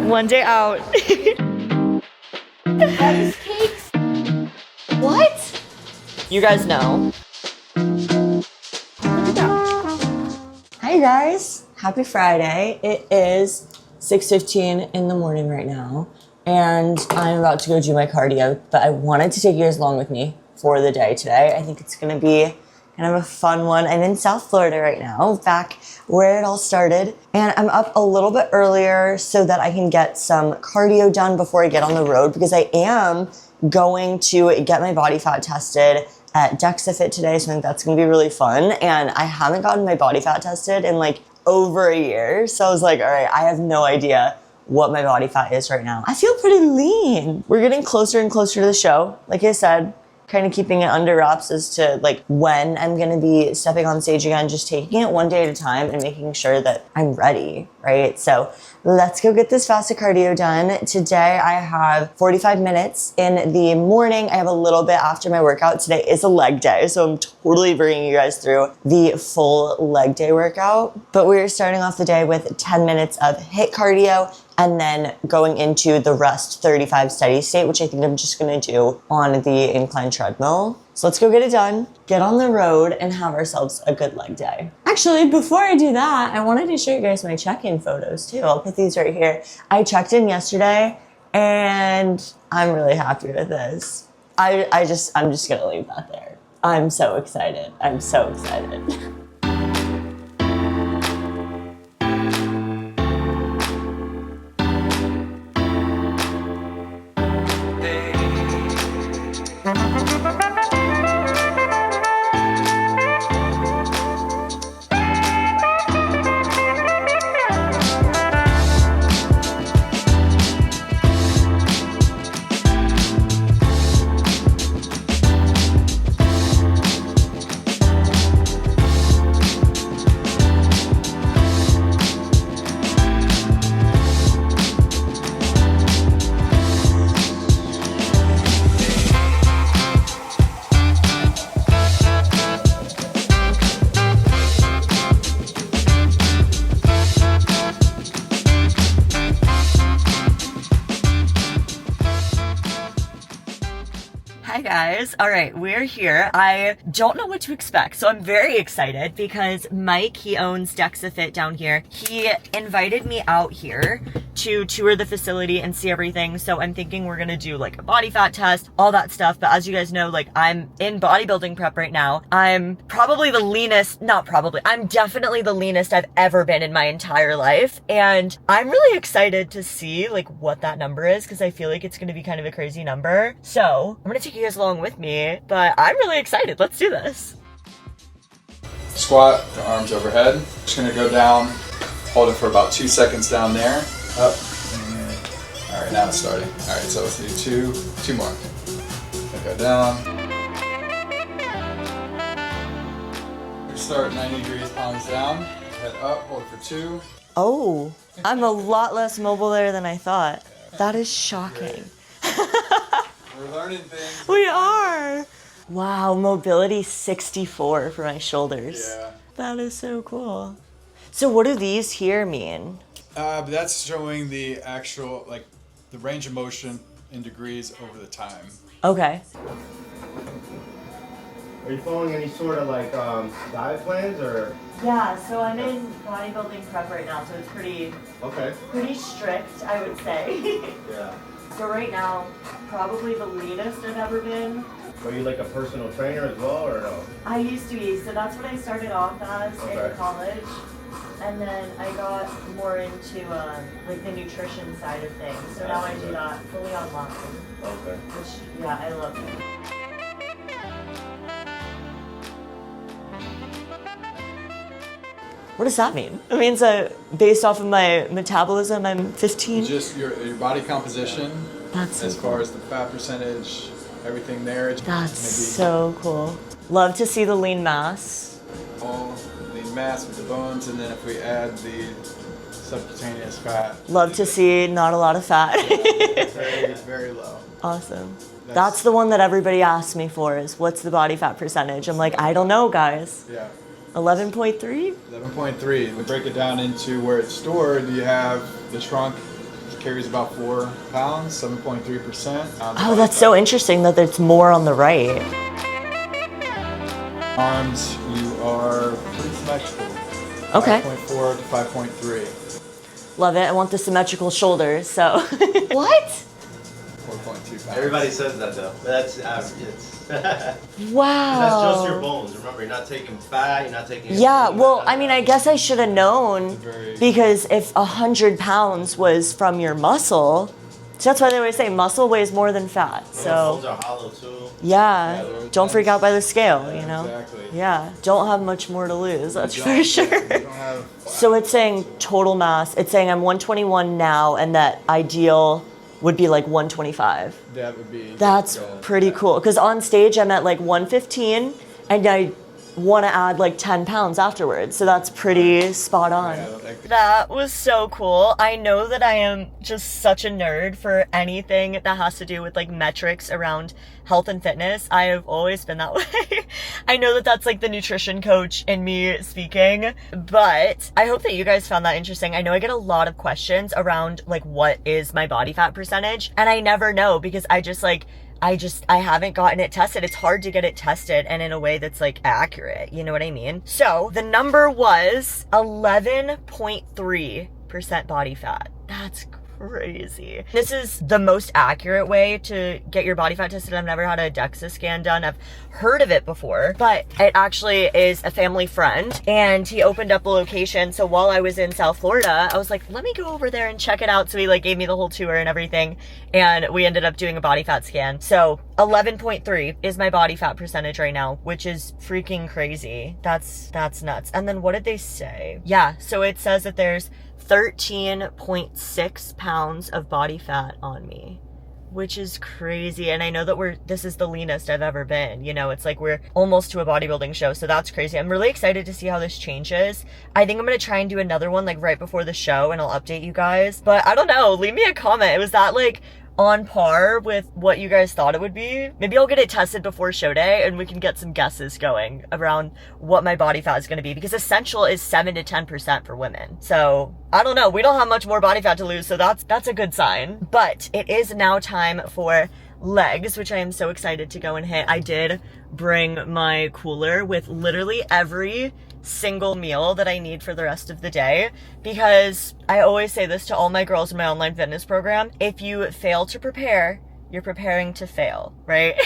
One day out. Rice cakes? What? You guys know. Hi guys, happy Friday. It is 6:15 in the morning right now, and I'm about to go do my cardio, but I wanted to take you guys along with me for the day today. I think it's gonna be kind of a fun one. I'm in South Florida right now, back where it all started, and I'm up a little bit earlier so that I can get some cardio done before I get on the road, because I am going to get my body fat tested at Dexa today, so I think that's gonna be really fun. And I haven't gotten my body fat tested in like over a year, so I was like, all right, I have no idea what my body fat is right now. I feel pretty lean. We're getting closer and closer to the show. Like I said, kind of keeping it under wraps as to like when I'm gonna be stepping on stage again, just taking it one day at a time and making sure that I'm ready, right? So let's go get this fasted cardio done. Today I have 45 minutes in the morning. I have a little bit after my workout. Today is a leg day, so I'm totally bringing you guys through the full leg day workout. But we're starting off the day with 10 minutes of HIIT cardio, and then going into the rest 35 steady state, which I think I'm just gonna do on the incline treadmill. So let's go get it done, get on the road, and have ourselves a good leg day. Actually, before I do that, I wanted to show you guys my check-in photos too. I'll put these right here. I checked in yesterday, and I'm really happy with this. I'm just gonna leave that there. I'm so excited. I'm so excited. Hi guys. All right, we're here. I don't know what to expect, so I'm very excited because Mike, he owns Dexa down here. He invited me out here to tour the facility and see everything. So I'm thinking we're gonna do like a body fat test, all that stuff. But as you guys know, like I'm in bodybuilding prep right now. I'm probably the leanest, not probably, I'm definitely the leanest I've ever been in my entire life. And I'm really excited to see like what that number is, because I feel like it's gonna be kind of a crazy number. So I'm gonna take you guys along with me, but I'm really excited. Let's do this. Squat, the arms overhead. Just gonna go down, hold it for about 2 seconds down there. Up. All right, now it's starting. All right, so let's do two more. Go down. Start 90 degrees, palms down. Head up, hold for 2. Oh, I'm a lot less mobile there than I thought. That is shocking. We're learning things. We are. Wow, mobility 64 for my shoulders. Yeah. That is so cool. So what do these here mean? That's showing the actual, like, the range of motion in degrees over the time. Okay. Are you following any sort of like diet plans or? Yeah, so I'm in bodybuilding prep right now, so it's pretty strict, I would say. Yeah. So right now, probably the leanest I've ever been. Are you like a personal trainer as well or no? I used to be, so that's what I started off as in college. And then I got more into like the nutrition side of things. So now I do that fully online. Okay. Which, yeah, I love it. What does that mean? It means that based off of my metabolism, I'm 15? Just your body composition. That's so as far as the fat percentage, everything there. That's so cool. Love to see the lean mass. All lean mass with the bones, and then if we add the subcutaneous fat. Love to see not a lot of fat. It's very low. Awesome. That's the one that everybody asks me for, is what's the body fat percentage? I'm like, I don't know, guys. Yeah. 11.3? 11.3. We break it down into where it's stored. You have the trunk, carries about 4 pounds, 7.3%. Oh, that's so interesting that it's more on the right. Arms, you are pretty symmetrical. Okay. 5.4 to 5.3. Love it. I want the symmetrical shoulders, so. What? 4.2 pounds. Everybody says that though. That's average. Wow. That's just your bones. Remember, you're not taking fat. You're not taking. Yeah, well, I mean, I guess I should have known because if 100 pounds was from your muscle, so that's why they always say muscle weighs more than fat. Bones So, are hollow too. yeah, don't freak out by the scale, you know? Exactly. Yeah, don't have much more to lose, that's You for don't- sure. you don't have- So it's saying total mass, it's saying I'm 121 now and that ideal would be like 125. That would be. That's pretty cool. Because on stage, I'm at like 115, and I want to add like 10 pounds afterwards. So that's pretty spot on. Yeah, like- That was so cool. I know that I am just such a nerd for anything that has to do with like metrics around health and fitness. I have always been that way. I know that that's like the nutrition coach in me speaking, but I hope that you guys found that interesting. I know I get a lot of questions around like what is my body fat percentage, and I never know because I haven't gotten it tested. It's hard to get it tested and in a way that's like accurate. You know what I mean? So the number was 11.3% body fat. That's crazy. This is the most accurate way to get your body fat tested. I've never had a Dexa scan done. I've heard of it before, but it actually is a family friend and he opened up a location. So while I was in South Florida, I was like, let me go over there and check it out. So he like gave me the whole tour and everything. And we ended up doing a body fat scan. So 11.3 is my body fat percentage right now, which is freaking crazy. That's nuts. And then what did they say? Yeah. So it says that there's 13.6 pounds of body fat on me, which is crazy. And I know that this is the leanest I've ever been. You know, it's like we're almost to a bodybuilding show. So that's crazy. I'm really excited to see how this changes. I think I'm going to try and do another one like right before the show and I'll update you guys. But I don't know. Leave me a comment. Was that like on par with what you guys thought it would be? Maybe I'll get it tested before show day and we can get some guesses going around what my body fat is going to be, because essential is 7 to 10% for women. So I don't know. We don't have much more body fat to lose. So that's a good sign. But it is now time for legs, which I am so excited to go and hit. I did bring my cooler with literally every single meal that I need for the rest of the day, because I always say this to all my girls in my online fitness program: if you fail to prepare, you're preparing to fail, right?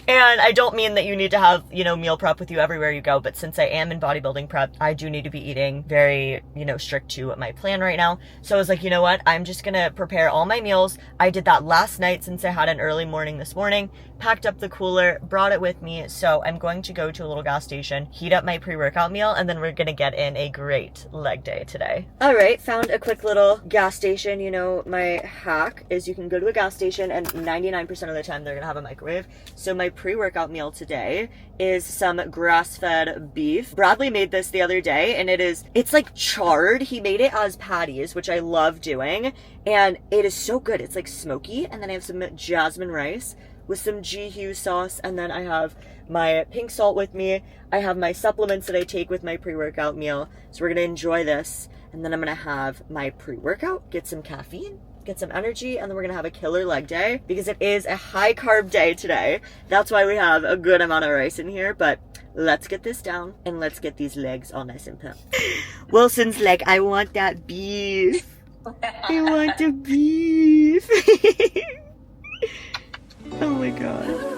And I don't mean that you need to have, you know, meal prep with you everywhere you go, but since I am in bodybuilding prep, I do need to be eating very, you know, strict to my plan right now. So I was like, you know what? I'm just gonna prepare all my meals. I did that last night since I had an early morning this morning, packed up the cooler, brought it with me. So I'm going to go to a little gas station, heat up my pre-workout meal, and then we're gonna get in a great leg day today. All right, found a quick little gas station. You know, my hack is you can go to a gas station and 99% of the time they're gonna have a microwave. So my pre-workout meal today is some grass-fed beef. Bradley made this the other day and it's like charred. He made it as patties, which I love doing, and it is so good. It's like smoky, and then I have some jasmine rice with some G-Hue sauce, and then I have my pink salt with me. I have my supplements that I take with my pre-workout meal. So we're gonna enjoy this, and then I'm gonna have my pre-workout, get some caffeine, get some energy, and then we're gonna have a killer leg day because it is a high carb day today. That's why we have a good amount of rice in here, but let's get this down and let's get these legs all nice and plump. Wilson's leg, I want that beef. I want the beef. Oh my god.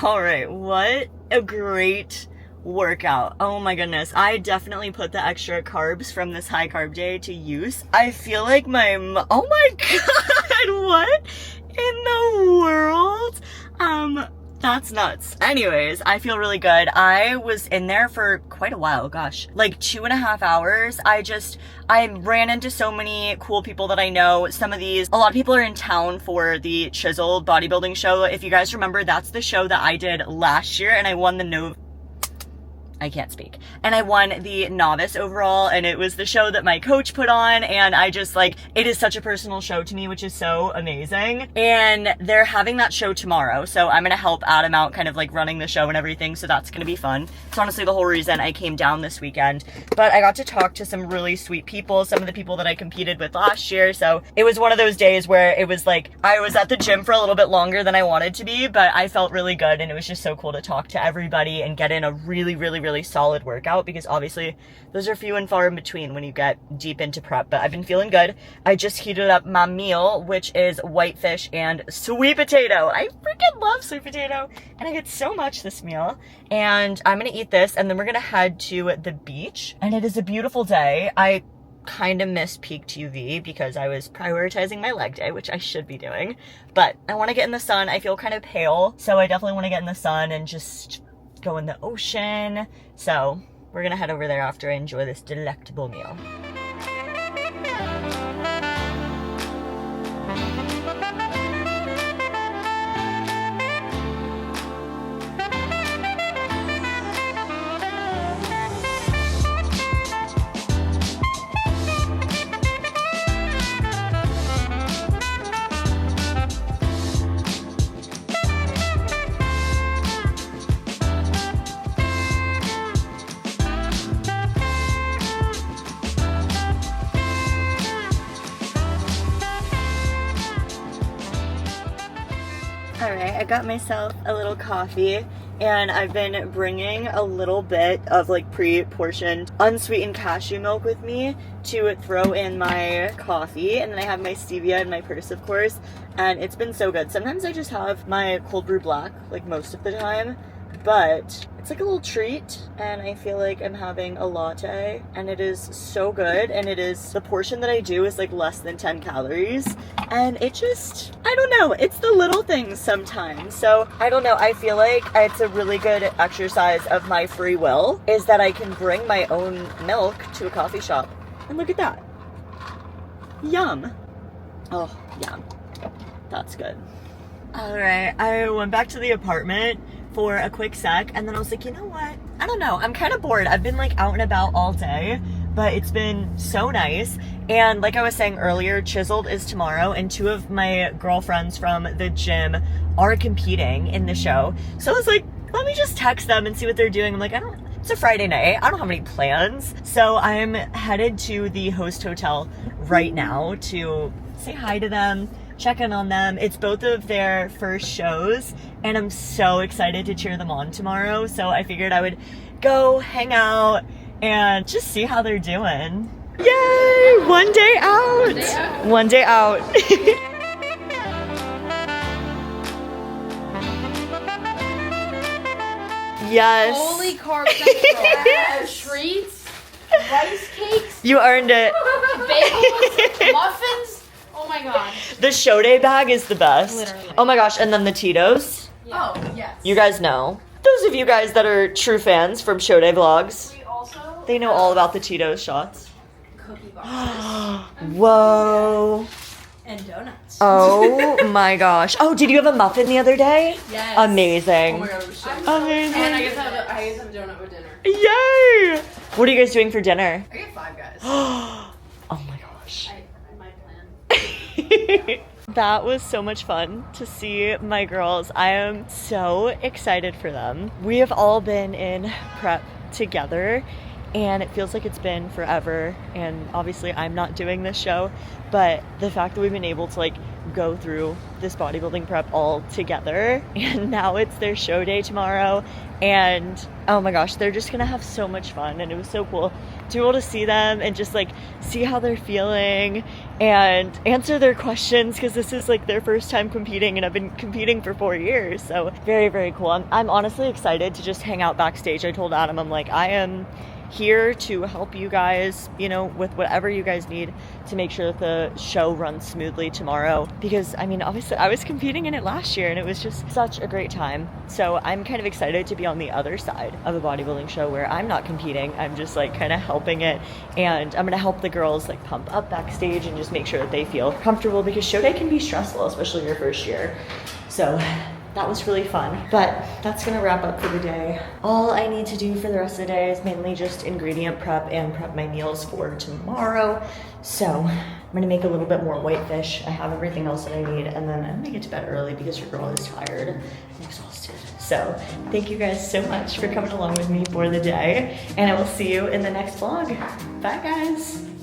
All right, what a great workout. Oh my goodness. I definitely put the extra carbs from this high carb day to use. I feel like oh my God, what in the world? That's nuts. Anyways, I feel really good. I was in there for quite a while, gosh, like 2.5 hours. I ran into so many cool people that I know. A lot of people are in town for the Chiseled bodybuilding show. If you guys remember, that's the show that I did last year, and I won I can't speak. And I won the novice overall, and it was the show that my coach put on, and I just it is such a personal show to me, which is so amazing. And they're having that show tomorrow, so I'm gonna help Adam out kind of running the show and everything, so that's gonna be fun. It's honestly the whole reason I came down this weekend. But I got to talk to some really sweet people, some of the people that I competed with last year, so it was one of those days where it was I was at the gym for a little bit longer than I wanted to be, but I felt really good, and it was just so cool to talk to everybody and get in a really solid workout, because obviously those are few and far in between when you get deep into prep. But I've been feeling good. I just heated up my meal, which is whitefish and sweet potato. I freaking love sweet potato, and I get so much this meal. And I'm gonna eat this, and then we're gonna head to the beach, and it is a beautiful day. I kind of missed peaked UV because I was prioritizing my leg day, which I should be doing, but I want to get in the sun. I feel kind of pale, so I definitely want to get in the sun and just go in the ocean. So we're gonna head over there after I enjoy this delectable meal. Alright, I got myself a little coffee, and I've been bringing a little bit of pre-portioned unsweetened cashew milk with me to throw in my coffee, and then I have my stevia in my purse, of course, and it's been so good. Sometimes I just have my cold brew black most of the time, but it's a little treat, and I feel like I'm having a latte, and it is so good. And the portion that I do is less than 10 calories, and it just, I don't know, it's the little things sometimes. So I don't know, I feel like it's a really good exercise of my free will, is that I can bring my own milk to a coffee shop, and look at that. Yum. Oh, yum. That's good. All right, I went back to the apartment for a quick sec, and then I was like, you know what? I don't know. I'm kind of bored. I've been out and about all day, but it's been so nice. And like I was saying earlier, Chiseled is tomorrow, and 2 of my girlfriends from the gym are competing in the show. So I was like, let me just text them and see what they're doing. I'm like, it's a Friday night. I don't have any plans. So I'm headed to the host hotel right now to say hi to them, check in on them. It's both of their first shows, and I'm so excited to cheer them on tomorrow. So I figured I would go hang out and just see how they're doing. Yay! One day out! One day out. Yes. Holy carb central. Treats, rice cakes, You earned it. bagels, muffins. Oh my god. The show day bag is the best. Literally. Oh my gosh, and then the Tito's. Yeah. Oh, yes. You guys know. Those of you guys that are true fans from show day vlogs, We also they know all about the Tito's shots. cookie boxes Whoa. and donuts. Oh my gosh. Oh, did you have a muffin the other day? Yes. Amazing. Oh my god, it was so good. Amazing. And I get to have a donut with dinner. Yay! What are you guys doing for dinner? I get 5 guys. Oh my gosh. My plan. That was so much fun to see my girls. I am so excited for them. We have all been in prep together, and it feels like it's been forever. And obviously I'm not doing this show, but the fact that we've been able to go through this bodybuilding prep all together, and now it's their show day tomorrow, and oh my gosh, they're just gonna have so much fun. And it was so cool to be able to see them and just like see how they're feeling and answer their questions, because this is like their first time competing, and I've been competing for 4 years, so very, very cool. I'm honestly excited to just hang out backstage. I told Adam, I'm like, I am here to help you guys, you know, with whatever you guys need to make sure that the show runs smoothly tomorrow, because I mean, obviously I was competing in it last year and it was just such a great time. So I'm kind of excited to be on the other side of a bodybuilding show where I'm not competing, I'm just like kind of helping it, and I'm gonna help the girls like pump up backstage and just make sure that they feel comfortable, because show day can be stressful, especially your first year. So that was really fun, but that's gonna wrap up for the day. All I need to do for the rest of the day is mainly just ingredient prep and prep my meals for tomorrow. So I'm gonna make a little bit more whitefish. I have everything else that I need, and then I'm gonna get to bed early because your girl is tired and exhausted. So thank you guys so much for coming along with me for the day, and I will see you in the next vlog. Bye guys.